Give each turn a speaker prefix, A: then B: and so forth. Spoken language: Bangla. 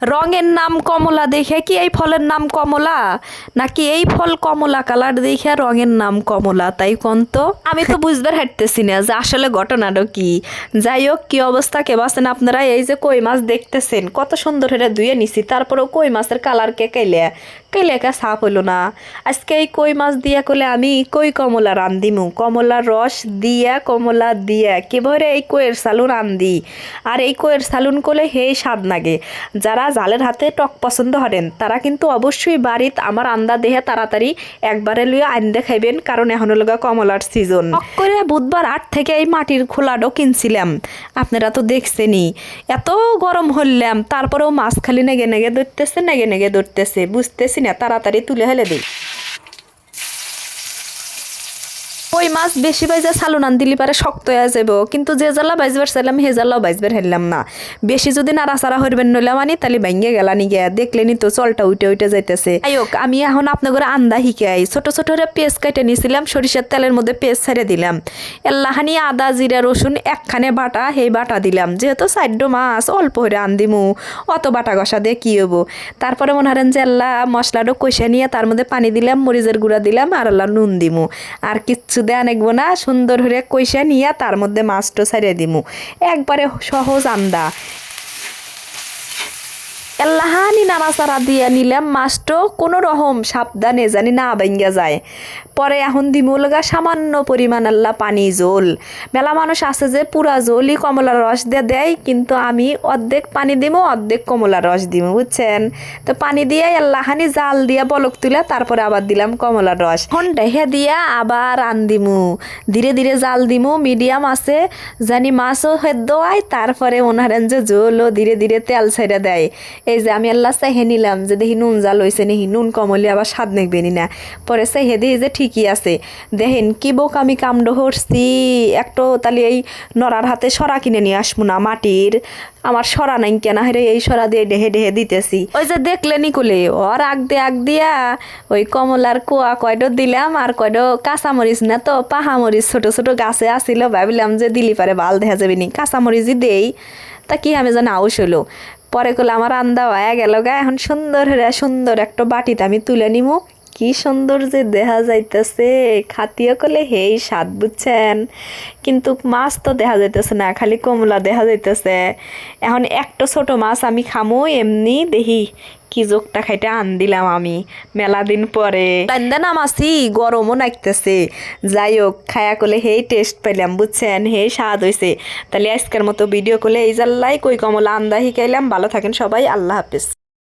A: রঙের নাম কমলা দেখে কি এই ফলের নাম কমলা, নাকি এই ফল কমলা কালার দেখে রঙের নাম কমলা? তাই কোন তো আমি তো বুঝতে হাঁটতেছি না যে আসলে ঘটনাটা কি। যাই হোক, কি অবস্থা কে বাসেন আপনারা? এই যে কই মাছ দেখতেছেন কত সুন্দর করে ধুয়ে নিছি, তারপরেও কই মাছের কালার কে কেলে কেলে কে সাফ হইলো না। আজকে এই কই মাছ দিয়া করলে আমি কই কমলা রান্দিমু, কমলার রস দিয়া কমলা দিয়া কেবরে এই কইয়ের সালুন রান্ধি। আর এই কইয়ের সালুন করলে হেই স্বাদ লাগে। যারা জালের হাতে টক পছন্দ করেন তারা কিন্তু অবশ্যই বাড়িতে আমার আন্দা দেহে তাড়াতাড়ি একবারে লইয়া আইন্দে খাইবেন, কারণ এখন লগা কমলার সিজন। করে বুধবার 8 থেকে এই মাটির খোলাডো কিনছিলাম, আপনারা তো দেখছেনই। এত গরম হইলাম তারপরেও মাছ খালি নেগে নেগে ধরতেছে বুঝতেছি না, তাড়াতাড়ি তুলে হেলে দিই। ওই মাছ বেশি বাইজা সালুন আন দিলি পারে শক্ত হয়ে যাব, কিন্তু যে জ্বালা বাইজবার চাইলাম হে জ্বালাও বাইজবার হেললাম না। বেশি যদি নাড়াচাড়া হইবেন নইলাম আনি তাহলে ভাঙ্গে গেলানি গিয়া দেখলেনি তো চলটা উঠে যাইতেছে। আয়োক আমি এখন আপনাদের আন্দা হিকাই ছোট ছোট পেঁয়াজ কেটে নিয়েছিলাম, সরিষার তেলের মধ্যে পেঁয়াজ ছেড়ে দিলাম, এল্লাহানি আদা জিরা রসুন একখানে বাটা সেই বাটা দিলাম, যেহেতু সাইড মাছ অল্প হয়ে আন্দিমু অত বাটা কষা দিয়ে কি হবো। তারপরে মনে হারেন যে আল্লাহ মশলাটা কষে নিয়ে তার মধ্যে পানি দিলাম, মরিচের গুঁড়া দিলাম আর আল্লাহ নুন দিমু, আর কিচ্ছু দেয়া নেকবো না। সুন্দর করে কইসা নিয়ে তার মধ্যে মাছটা ছাড়িয়ে দিমু, একবারে সহজ আন্দা। এল্লাহানি নাড়াচাড়া দিয়ে নিলাম, মাছটো কোনো রকম সাবধানে জানি না ভাঙ্গা যায়। পরে এখন দিমু লগা সামান্য পরিমাণ আল্লাহ পানি জোল। মেলা মানুষ আছে যে পুরা জলই কমলার রস দিয়ে দেয়, কিন্তু আমি অর্ধেক পানি দিমু অর্ধেক কমলার রস দিমু, বুঝছেন? তো পানি দিয়ে এল্লাহানি জাল দিয়া বলক তুলে তারপরে আবার দিলাম কমলার রস, এখন ঢেকে দিয়া আবার আন দিমু। ধীরে ধীরে জাল দিমু, মিডিয়াম আছে জানি মাছও সেদ্ধ হয়, তারপরে ওনারেন যে জলও ধীরে ধীরে তেল ছেড়ে দেয়। এই যে আমি আল্লাহ চাইহে নিলাম যে দেখি নুন জাল হয়েছে নাকি, নুন কমলে আবার স্বাদ নেকবেনি না। পরে চাইহে দেখি যে ঠিকই আছে। দেখেন কি বোক আমি কামড় হরছি, একটু তাহলে এই নড়ার হাতে সরা কিনে নিয়ে আসবো না মাটির, আমার সরা নাই কেনা হেরে এই সরা দিয়ে ডেহে ডেহে দিতেছি। ওই যে দেখলেনি কোলে ওর আগ দিয়া ওই কমলার কোয়া কয়ডো দিলাম, আর কয়ডো কাঁচামরিচ না তো পাহামরিচ ছোট ছোট গাছে আসিল, ভাবিলাম যে দিলি পারে ভাল দেখা যাবে নি, কাঁচামরিচই দেই। তা কি আমি জানি আউশ হলো। পরে করলে আমার আন্দা হয়ে গেল গা, এখন সুন্দর একটা বাটিতে আমি তুলে নিমু। কি সুন্দর যে দেখা যাইতেছে, খাতিও করলে হেই স্বাদ, বুঝছেন? কিন্তু মাছ তো দেখা যাইতেছে না, খালি কমলা দেখা যাইতেছে। এখন একটা ছোট মাছ আমি খামু এমনি দেখি কি যোগটা খাইতে আন দিলাম আমি মেলা দিন পরে। নামাছি গরমও নাইতেছে, যাই হোক খায়া করলে হেই টেস্ট পেলাম, বুঝছেন? হেই স্বাদ হয়েছে। তাহলে আজকের মতো ভিডিও করলে এই জাল্লাই কই কমলা আন্দা হিকাইলাম। ভালো থাকেন সবাই, আল্লাহ হাফেজ।